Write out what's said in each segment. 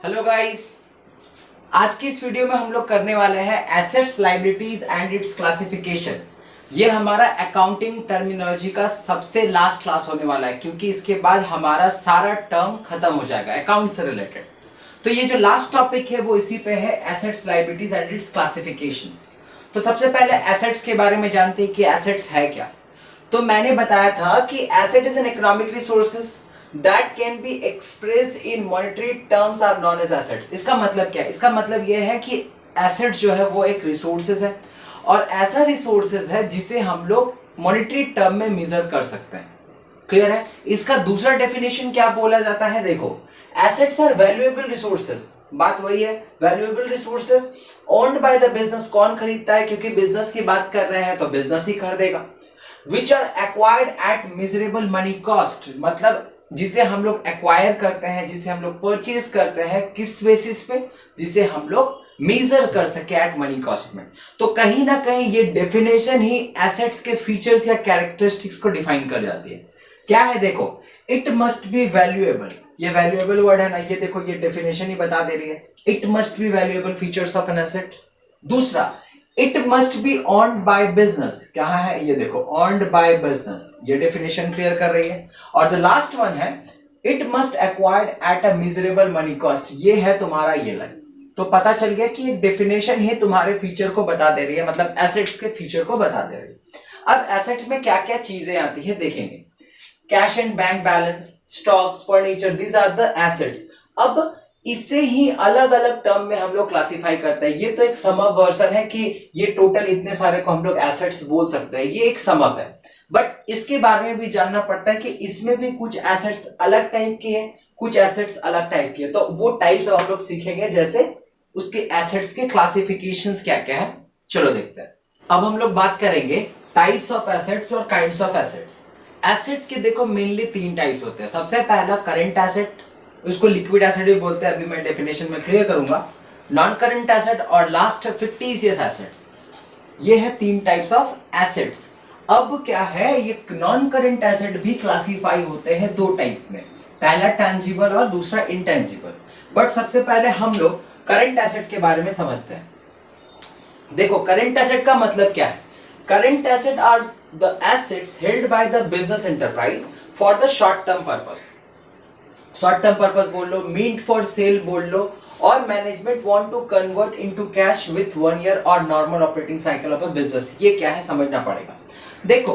Hello guys, आज की इस वीडियो में हम लोग करने वाले हैं assets liabilities and it's classification. ये हमारा अकाउंटिंग टर्मिनोलॉजी का सबसे लास्ट क्लास होने वाला है, क्योंकि इसके बाद हमारा सारा टर्म खत्म हो जाएगा अकाउंट से रिलेटेड। तो ये जो लास्ट टॉपिक है वो इसी पे है, assets liabilities and it's classification. तो सबसे पहले एसेट्स के बारे में जानते हैं कि एसेट्स है क्या। तो मैंने बताया था कि asset is an economic resources that can be expressed in monetary terms are known as assets। इसका मतलब क्या है? इसका मतलब यह है कि एसेट जो है वो एक रिसोर्सेज है और ऐसा रिसोर्सेज है जिसे हम लोग मॉनेटरी टर्म में मेजर कर सकते हैं। क्लियर है? इसका दूसरा डेफिनेशन क्या बोला जाता है? देखो, एसेट्स आर वैल्यूएबल रिसोर्सेज। बात वही है, valuable resources owned by the business. कौन खरीदता है? क्योंकि बिजनेस की बात कर रहे हैं तो बिजनेस ही खरीदेगा। Which are acquired at measurable money cost, मतलब जिसे हम लोग एक्वायर करते हैं, जिसे हम लोग परचेज करते हैं, किस बेसिस पे? जिसे हम लोग मेजर कर सके एट मनी कॉस्ट में। तो कहीं ना कहीं ये डेफिनेशन ही एसेट्स के फीचर्स या कैरेक्टरिस्टिक्स को डिफाइन कर जाती है। क्या है? देखो, इट मस्ट बी वैल्यूएबल। ये वैल्यूएबल वर्ड है ना, ये देखो ये डेफिनेशन ही बता दे रही है, it must be valuable features of an asset. दूसरा, it must be owned by business. क्या है? ये देखो, ऑन्ड बाय बिजनेस, ये डेफिनेशन क्लियर कर रही है। और जो लास्ट वन है, it must acquired at a measurable money cost, ये है तुम्हारा ये लाइन। तो पता चल गया कि एक डेफिनेशन ही तुम्हारे फीचर को बता दे रही है, मतलब एसेट्स के फीचर को बता दे रही है। अब एसेट्स में क्या क्या चीजें आती है देखेंगे। Cash and bank balance, stocks, furniture, these are the assets. अब इसे ही अलग अलग टर्म में हम लोग क्लासिफाई करते हैं। ये तो एक सम अप वर्जन है कि ये टोटल इतने सारे को हम लोग एसेट्स बोल सकते हैं, ये एक सम अप है। बट इसके बारे में भी जानना पड़ता है कि इसमें भी कुछ एसेट्स अलग टाइप की है, कुछ एसेट्स अलग टाइप की है। तो वो टाइप्स हम लोग सीखेंगे, जैसे उसके एसेट्स के क्लासिफिकेशंस क्या क्या है। चलो देखते हैं। अब हम लोग बात करेंगे टाइप्स ऑफ एसेट्स और काइंड्स ऑफ एसेट्स। एसेट के देखो मेनली तीन टाइप्स होते हैं। सबसे पहला करंट एसेट, उसको लिक्विड एसेट भी बोलते हैं, अभी मैं डेफिनेशन में क्लियर करूंगा। नॉन करंट एसेट और लास्ट फिक्टिशियस एसेट्स, ये है तीन टाइप्स ऑफ एसेट्स। अब क्या है, ये नॉन करंट एसेट भी क्लासिफाई होते हैं दो टाइप में, पहला टैंजिबल और दूसरा इनटैंजिबल। बट सबसे पहले हम लोग करंट एसेट के बारे में समझते हैं। देखो, करंट एसेट का मतलब क्या है? Current asset are the assets held by the business enterprise for the short term purpose. Short term purpose बोल लो, मीट फॉर सेल बोल लो, और management want to convert into cash with 1 year और normal operating cycle of a business. ये क्या है समझना पड़ेगा। देखो,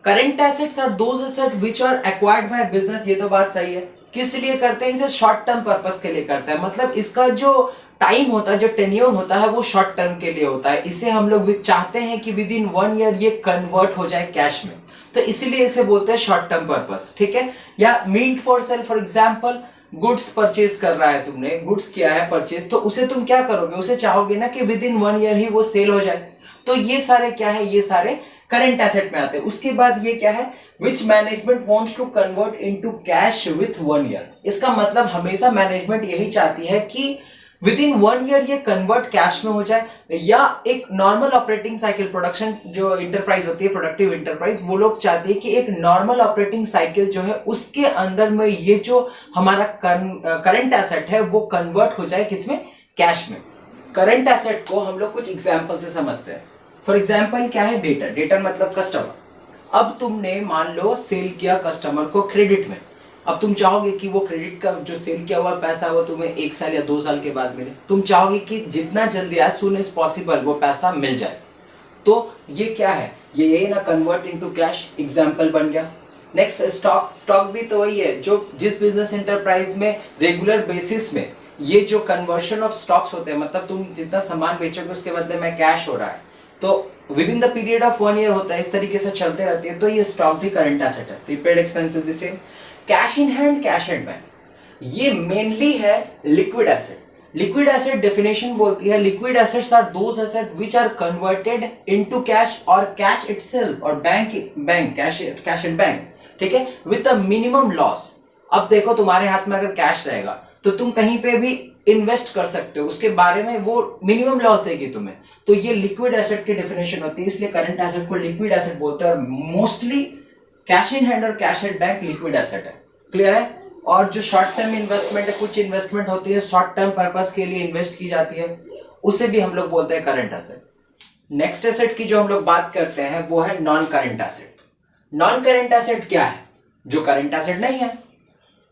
current assets are those asset which are acquired by business. ये तो बात सही है। किस लिए करते हैं? इसे शॉर्ट टर्म पर्पस के लिए करते हैं, मतलब इसका जो टाइम होता है, जो टेन्योर होता है, वो शॉर्ट टर्म के लिए होता है। इसे हम लोग चाहते हैं कि विद इन 1 ईयर ये कन्वर्ट हो जाए कैश में, तो इसीलिए इसे बोलते हैं शॉर्ट टर्म पर्पस। ठीक है? या meant for sale, for example goods purchase कर रहा है, तुमने गुड्स किया है परचेज, तो उसे तुम क्या करोगे? उसे चाहोगे ना कि विद इन 1 ईयर ही वो सेल हो जाए। तो ये सारे क्या है? ये सारे करंट एसेट में आते हैं। उसके बाद ये क्या है? Which management wants to convert into cash with 1 year. इसका मतलब हमेशा मैनेजमेंट यही चाहती है कि विद इन 1 ईयर ये कन्वर्ट कैश में हो जाए, या एक नॉर्मल ऑपरेटिंग साइकिल, प्रोडक्शन जो इंटरप्राइज होती है, प्रोडक्टिव इंटरप्राइज, वो लोग चाहते हैं कि एक नॉर्मल ऑपरेटिंग साइकिल जो है उसके अंदर में ये जो हमारा करंट एसेट है वो कन्वर्ट हो जाए किसमें? कैश में। करंट एसेट को हम लोग कुछ एग्जाम्पल से समझते हैं। फॉर एग्जाम्पल क्या है? डेटर। डेटर मतलब कस्टमर। अब तुमने मान लो सेल किया कस्टमर को क्रेडिट में। अब तुम चाहोगे कि वो क्रेडिट का जो सेल किया हुआ पैसा वो तुम्हें 1 साल या 2 साल के बाद मिले। तुम चाहोगे कि जितना जल्दी एज सुन एज पॉसिबल वो पैसा मिल जाए। तो ये क्या है? ये ना कन्वर्ट इनटू कैश, एग्जांपल बन गया। Next, stock. स्टॉक भी तो वही है, जो जिस बिजनेस एंटरप्राइज में रेगुलर बेसिस में ये जो कन्वर्शन ऑफ स्टॉक्स होते हैं, मतलब तुम जितना सामान बेचोगे उसके बदले में कैश हो रहा है, तो with in the period of 1 year होता है, इस तरीके से चलते रहती है। तो ये स्टॉक भी करंट एसेट है। प्रीपेड एक्सपेंसेस भी same. Cash in hand, cash at bank, ये मेनली है liquid asset. Liquid asset definition बोलती है, liquid assets are those asset which are converted into cash और कैश इटसेल्फ और बैंक कैश एट बैंक। ठीक है? With a minimum loss. अब देखो, तुम्हारे हाथ में अगर कैश रहेगा तो तुम कहीं पे भी इन्वेस्ट कर सकते हो, उसके बारे में वो मिनिमम लॉस देगी तुम्हें। तो ये लिक्विड एसेट की डेफिनेशन होती है, इसलिए करंट एसेट को लिक्विड एसेट बोलते हैं। और मोस्टली कैश इन हैंड और cash at bank liquid asset है। क्लियर है? और जो शॉर्ट टर्म इन्वेस्टमेंट है, कुछ इन्वेस्टमेंट होती है शॉर्ट टर्म पर्पस के लिए इन्वेस्ट की जाती है, उसे भी हम लोग बोलते हैं करंट एसेट। नेक्स्ट एसेट की जो हम लोग बात करते हैं वो है non current asset. Non current asset क्या है? जो करंट एसेट नहीं है।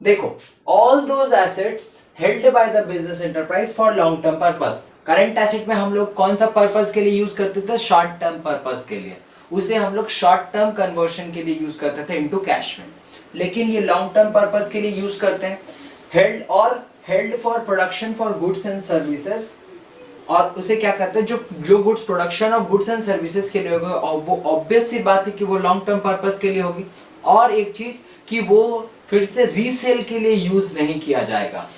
देखो, all those assets held by the business enterprise for long term purpose. Current asset में हम लोग कौन सा पर्पस के लिए यूज करते थे? शॉर्ट टर्म पर्पस के लिए। उसे हम लोग शॉर्ट टर्म कन्वर्शन के लिए यूज करते थे इनटू कैश में। लेकिन ये लॉन्ग टर्म पर्पस के लिए यूज करते हैं, held for production for goods and services. और उसे क्या करते हैं, जो goods production of goods and services के लिए होगी, और वो ऑब्वियस सी बात है कि वो लॉन्ग टर्म पर्पस के लिए होगी। और एक चीज कि वो फिर से रीसेल के लिए यूज नहीं किया जाएगा।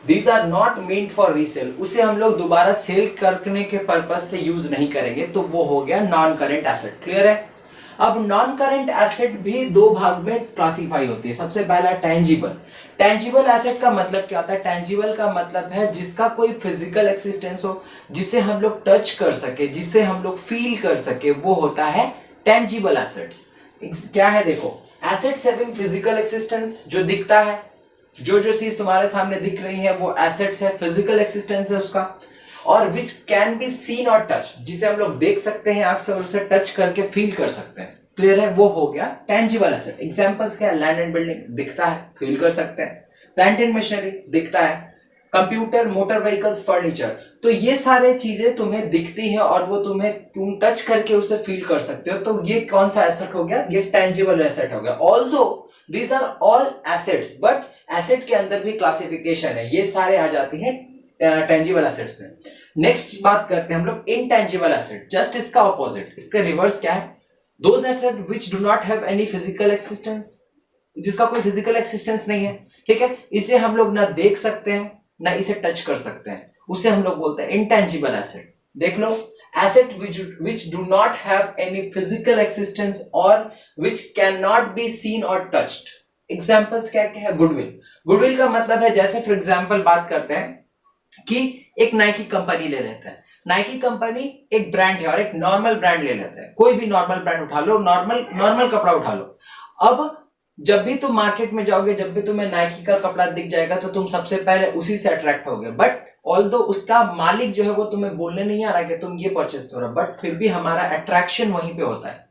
These are not meant for resale. उसे हम लोग दोबारा सेल करने के पर्पस से यूज नहीं करेंगे, तो वो हो गया नॉन करंट एसेट। क्लियर है? अब नॉन करंट एसेट भी दो भाग में क्लासिफाई होती है। सबसे पहला टेंजिबल। टेंजिबल एसेट का मतलब क्या होता है? टेंजिबल का मतलब है जिसका कोई फिजिकल एक्सिस्टेंस हो, जिसे हम लोग टच कर सके, जिसे हम लोग फील कर सके, वो होता है टेंजिबल एसेट्स। क्या है? देखो, एसेट्स हैविंग फिजिकल एक्सिस्टेंस, जो दिखता है, जो चीज तुम्हारे सामने दिख रही है वो एसेट्स है, फिजिकल एक्सिस्टेंस है उसका। और विच कैन बी सीन और टच, जिसे हम लोग देख सकते हैं आंख से और उसे टच करके फील कर सकते हैं। क्लियर है? वो हो गया टेंजिबल एसेट। एग्जांपल्स क्या है? लैंड एंड बिल्डिंग दिखता है, फील कर सकते हैं। प्लांट एंड मशीनरी दिखता है, कंप्यूटर, मोटर व्हीकल्स, फर्नीचर। तो ये सारे चीजें तुम्हें दिखती है और वो तुम टच करके उसे फील कर सकते हो। तो ये कौन सा एसेट हो गया? ये टेंजिबल एसेट हो गया। Although these are all assets, but asset के अंदर भी क्लासिफिकेशन है, ये सारे आ जाती हैं टेंजिबल एसेट्स में। नेक्स्ट बात करते हैं हम लोग इनटेंजिबल एसेट। जस्ट इसका ऑपोजिट, इसका रिवर्स क्या है? Those asset which do not have any physical existence, जिसका कोई फिजिकल एक्सिस्टेंस नहीं है। ठीक है? इसे हम लोग ना देख सकते हैं ना इसे टच कर सकते हैं, उसे हम लोग बोलते हैं इनटेंजिबल एसेट। देख लो, asset which do not have any physical existence or which cannot be seen or touched। Examples क्या क्या है? गुडविल। गुडविल का मतलब है, जैसे फॉर एग्जाम्पल बात करते हैं कि एक नाइकी कंपनी ले लेते हैं। नाइकी कंपनी एक ब्रांड है और एक नॉर्मल ब्रांड ले लेते हैं। कोई भी नॉर्मल ब्रांड उठा लो, नॉर्मल कपड़ा उठा लो। अब जब भी तुम मार्केट में जाओगे, जब भी तुम्हें नाइकी का कपड़ा दिख जाएगा तो तुम सबसे पहले उसी से अट्रैक्ट होगे। बट ऑल्दो उसका मालिक जो है वो तुम्हें बोलने नहीं आ रहा कि तुम ये परचेस करो, बट फिर भी हमारा अट्रैक्शन वहीं पे होता है।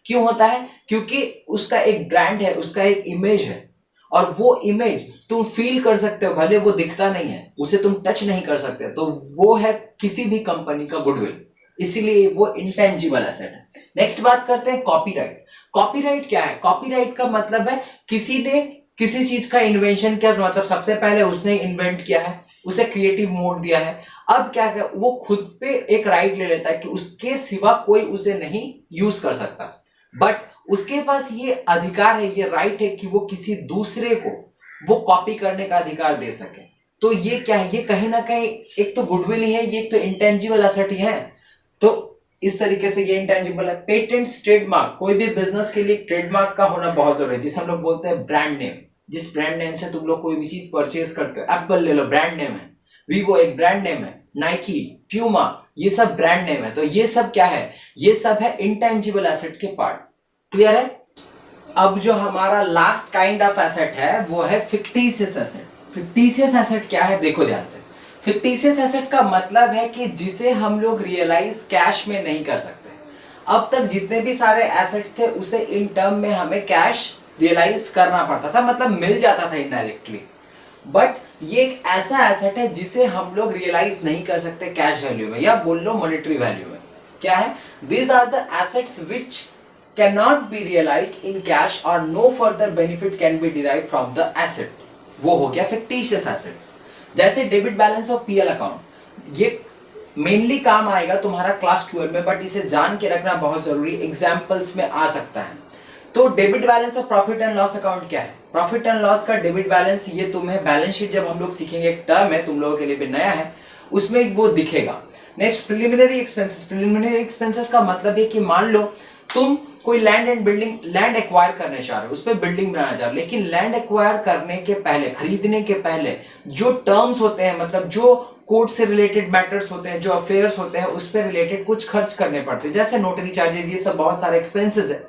क्यों होता है? क्योंकि उसका एक ब्रांड है, उसका एक इमेज है, और वो इमेज तुम फील कर सकते हो, भले वो दिखता नहीं है, उसे तुम टच नहीं कर सकते। तो वो है किसी भी कंपनी का गुडविल, इसीलिए वो इंटेंजिबल एसेट है। नेक्स्ट बात करते हैं कॉपीराइट। कॉपीराइट क्या है? कॉपीराइट का मतलब है किसी ने किसी चीज का इन्वेंशन किया, मतलब सबसे पहले उसने इन्वेंट किया है, उसे क्रिएटिव मोड दिया है। अब क्या है, वो खुद पे एक राइट ले लेता है कि उसके सिवा कोई उसे नहीं यूज कर सकता, बट उसके पास ये अधिकार है, ये राइट है कि वो किसी दूसरे को वो कॉपी करने का अधिकार दे सके। तो ये क्या है? ये कहीं ना कहीं एक तो गुडविल ही है, ये एक तो इंटेंजिबल एसेट ही है। तो इस तरीके से ये इंटेंजिबल है। पेटेंट्स, ट्रेडमार्क, कोई भी बिजनेस के लिए ट्रेडमार्क का होना बहुत जरूरी है, जिसे हम लोग बोलते हैं ब्रांड नेम। जिस ब्रांड नेम से तुम लोग कोई भी चीज परचेज करते हो, एप्पल ले लो, ब्रांड नेम है। वीवो एक ब्रांड नेम है, नाइकी, प्यूमा, ये सब ब्रांड नेम है। तो ये सब क्या है? ये सब है इंटेंजिबल एसेट के पार्ट। क्लियर है? अब जो हमारा लास्ट काइंड ऑफ एसेट है वो है फिक्टिशियस एसेट। फिक्टिशियस एसेट क्या है? देखो ध्यान से। फिक्टिशियस एसेट का मतलब है कि जिसे हम लोग रियलाइज कैश में नहीं कर सकते। अब तक जितने भी सारे एसेट्स थे उसे इन टर्म में हमें कैश रियलाइज करना पड़ता था, मतलब मिल जाता था इनडायरेक्टली। बट ये एक ऐसा एसेट है जिसे हम लोग रियलाइज नहीं कर सकते कैश वैल्यू में, या बोल लो मॉनेटरी वैल्यू में। क्या है? These are the assets which cannot be realized in cash or no further benefit can be derived from the asset। वो हो गया fictitious assets। जैसे debit balance of PL account, ये मेनली काम आएगा तुम्हारा क्लास 12 में, बट इसे जान के रखना बहुत जरूरी, एग्जाम्पल्स में आ सकता है। तो debit balance of profit and loss account क्या है? प्रॉफिट एंड लॉस का डेबिट बैलेंस, ये तुम्हें बैलेंस शीट जब हम लोग सीखेंगे, एक टर्म है तुम लोगों के लिए भी नया है, उसमें वो दिखेगा। Next preliminary expenses. Preliminary expenses का मतलब है कि मान लो तुम कोई land and building, land acquire करने चाह रहे हो, उस पर बिल्डिंग बनाना चाह रहे हो, लेकिन लैंड एक्वायर करने के पहले, खरीदने के पहले जो टर्म्स होते हैं, मतलब जो कोर्ट से रिलेटेड मैटर्स होते हैं, जो अफेयर्स होते हैं, उस पर रिलेटेड कुछ खर्च करने पड़ते हैं, जैसे नोटरी चार्जेस, ये सब बहुत सारे एक्सपेंसेस है।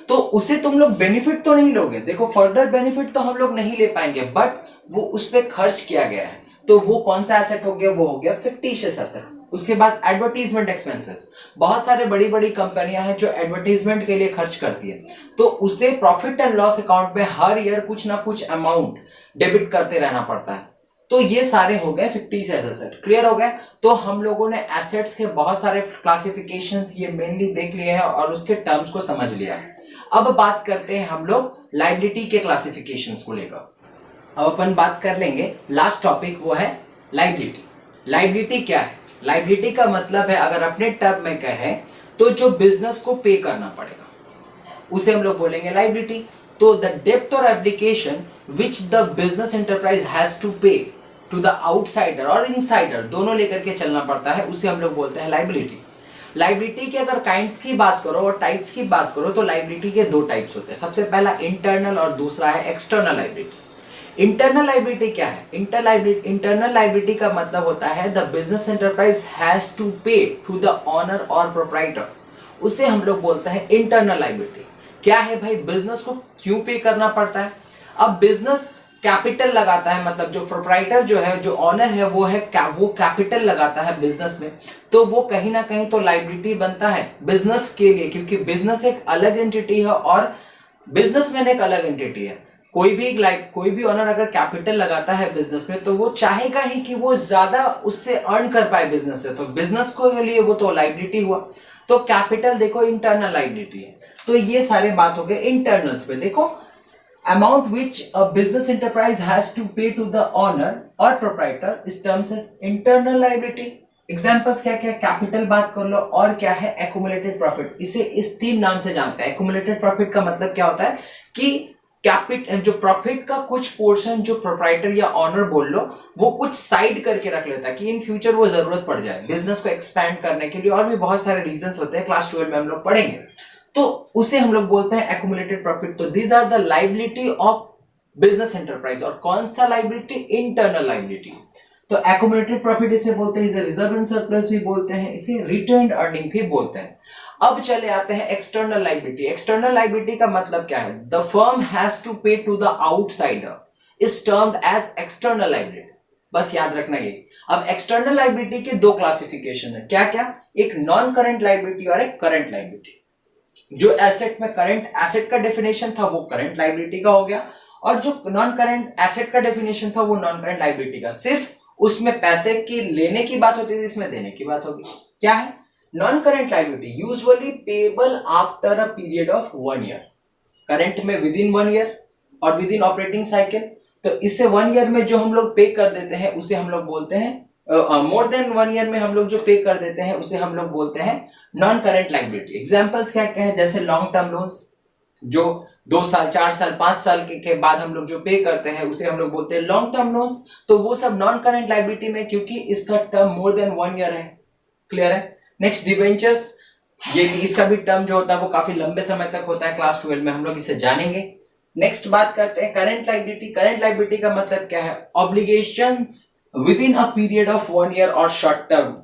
तो उसे तुम लोग बेनिफिट तो नहीं लोगे, देखो फर्दर बेनिफिट तो हम लोग नहीं ले पाएंगे, बट वो उस पर खर्च किया गया है, तो वो कौन सा एसेट हो गया, वो हो गया फिक्टिशियस एसेट। उसके बाद एडवर्टीजमेंट एक्सपेंसेस, बहुत सारे बड़ी बड़ी कंपनियां हैं जो एडवर्टीजमेंट के लिए खर्च करती है, तो उसे प्रॉफिट एंड लॉस अकाउंट में हर ईयर कुछ ना कुछ अमाउंट डेबिट करते रहना पड़ता है। तो ये सारे हो गए फिक्टिशियस एसेट। क्लियर हो गए? तो हम लोगों ने एसेट्स के बहुत सारे क्लासिफिकेशंस ये मेनली देख लिए हैं और उसके टर्म्स को समझ लिया। अब बात करते हैं हम लोग लायबिलिटी के क्लासिफिकेशंस को लेकर। अब अपन बात कर लेंगे लास्ट टॉपिक, वो है लायबिलिटी। लायबिलिटी क्या है? लायबिलिटी का मतलब है, अगर अपने टर्म में कहें तो जो बिजनेस को पे करना पड़ेगा उसे हम लोग बोलेंगे लायबिलिटी। तो द डेब्ट और application which the business enterprise has to pay to the outsider और इनसाइडर, दोनों लेकर के चलना पड़ता है, उसे हम लोग बोलते हैं लायबिलिटी। लायबिलिटी के अगर काइंड्स की बात करो और टाइप्स की बात करो तो लायबिलिटी के दो टाइप्स होते हैं। सबसे पहला इंटरनल और दूसरा है एक्सटर्नल लायबिलिटी। इंटरनल लायबिलिटी क्या है? इंटरनल लायबिलिटी का मतलब होता है the business enterprise has to pay to the owner और प्रोप्राइटर, उसे हम लोग बोलते हैं इंटरनल लायबिलिटी। क्या है भाई, बिजनेस को क्यों पे करना पड़ता है? अब बिजनेस कैपिटल लगाता है, मतलब जो प्रोप्राइटर जो है, जो ऑनर है, वो कैपिटल लगाता है बिजनेस में, तो वो कहीं ना कहीं तो लायबिलिटी बनता है बिजनेस के लिए, क्योंकि बिजनेस एक अलग एंटिटी है और बिजनेसमैन एक अलग एंटिटी है। कोई भी ऑनर अगर कैपिटल लगाता है बिजनेस में तो वो चाहेगा ही कि वो ज्यादा उससे अर्न कर पाए बिजनेस से, तो बिजनेस को लिए वो तो लायबिलिटी हुआ। तो कैपिटल देखो इंटरनल लायबिलिटी है। तो ये सारे बात हो गए इंटरनल्स पे। देखो amount which a business enterprise has to pay to the owner or proprietor is termed as internal liability. Examples क्या क्या? कैपिटल बात कर लो, और क्या है एक्यूमुलेटेड प्रॉफिट। इसे इस तीन नाम से जानते हैं। एक्यूमुलेटेड प्रॉफिट का मतलब क्या होता है कि जो प्रॉफिट का कुछ पोर्शन जो प्रोप्राइटर या ऑनर बोल लो, वो कुछ साइड करके रख लेता है कि इन फ्यूचर वो जरूरत पड़ जाए बिजनेस को एक्सपैंड करने के लिए, और भी बहुत सारे रीजंस होते हैं, क्लास 12 में हम लोग पढ़ेंगे, तो उसे हम लोग बोलते हैं एक्यूमुलेटेड प्रॉफिट। तो these are the liability of business enterprise. और कौन सा लायबिलिटी? Internal liability. तो एक्यूमुलेटेड प्रॉफिट इसे बोलते हैं, इसे रिजर्व एंड सरप्लस भी बोलते हैं, इसे रिटेन्ड अर्निंग भी बोलते हैं। अब चले आते हैं एक्सटर्नल लायबिलिटी। एक्सटर्नल लायबिलिटी का मतलब क्या है? The firm has to pay to the outsider is termed as external liability. बस याद रखना ये। अब एक्सटर्नल लायबिलिटी के दो क्लासिफिकेशन है। क्या क्या? एक नॉन करंट लायबिलिटी और एक करंट लायबिलिटी। जो एसेट में करंट एसेट का डेफिनेशन था वो करंट लायबिलिटी का हो गया, और जो नॉन करंट एसेट का डेफिनेशन था वो नॉन करंट लायबिलिटी का। सिर्फ उसमें पैसे की लेने की बात होती थी, इसमें देने की बात होगी। क्या है? Non current liability usually payable after a period of 1 year. Current में विद इन 1 ईयर और विद इन ऑपरेटिंग साइकिल। तो इससे 1 ईयर में जो हम लोग पे कर देते हैं उसे हम लोग बोलते हैं, मोर देन 1 ईयर में हम लोग जो पे कर देते हैं उसे हम लोग बोलते हैं नॉन करंट लायबिलिटी। एग्जांपल्स क्या क्या है? जैसे लॉन्ग टर्म लोन्स, जो 2 साल 4 साल 5 साल के बाद हम लोग जो पे करते हैं उसे हम लोग बोलते हैं लॉन्ग टर्म लोन्स। तो वो सब नॉन करंट लायबिलिटी में, क्योंकि इसका टर्म मोर देन 1 ईयर है। क्लियर है? नेक्स्ट डिवेंचर्स, ये इसका भी टर्म जो होता है वो काफी लंबे समय तक होता है। क्लास 12 में हम लोग इसे जानेंगे। नेक्स्ट बात करते हैं करंट लायबिलिटी। करंट लायबिलिटी का मतलब क्या है? Obligations with in a period of 1 year और शॉर्ट टर्म।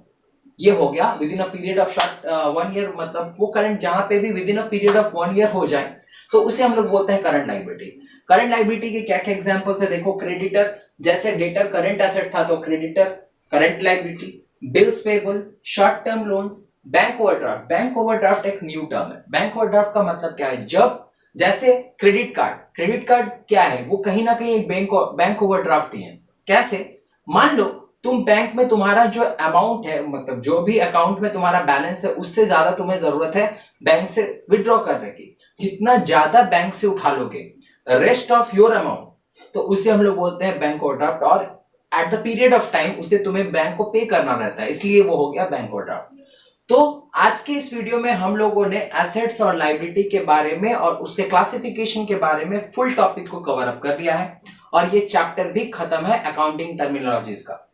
ये हो गया with in a period of 1 year, मतलब वो करंट जहां पे भी with in a period of 1 year हो जाए तो उसे हम लोग बोलते हैं करंट लायबिलिटी। करंट लायबिलिटी के क्या क्या एग्जांपल्स है? देखो क्रेडिटर, जैसे डेटर करंट एसेट था तो creditor current liability. Bills payable, short term loans, bank overdraft. Bank overdraft एक न्यू टर्म है। बैंक ओवरड्राफ्ट का मतलब क्या है? जब जैसे क्रेडिट कार्ड क्या है? वो कहीं ना कहीं एक बैंक ओवरड्राफ्ट ही है। कैसे? मान लो तुम बैंक में तुम्हारा जो अमाउंट है, मतलब जो भी अकाउंट में तुम्हारा बैलेंस है उससे ज्यादा तुम्हें जरूरत है बैंक से विड्रॉ करने की। जितना ज्यादा बैंक से उठा लोगे रेस्ट ऑफ योर अमाउंट, तो उसे हम लोग बोलते हैं बैंक ओवरड्राफ्ट, और at the period of time उसे तुम्हें बैंक को पे करना रहता है, इसलिए वो हो गया बैंक ओवरड्राफ्ट। तो आज के इस वीडियो में हम लोगों ने एसेट्स और लायबिलिटी के बारे में और उसके क्लासिफिकेशन के बारे में फुल टॉपिक को कवर अप कर लिया है, और ये चैप्टर भी खत्म है अकाउंटिंग टर्मिनोलॉजीज का।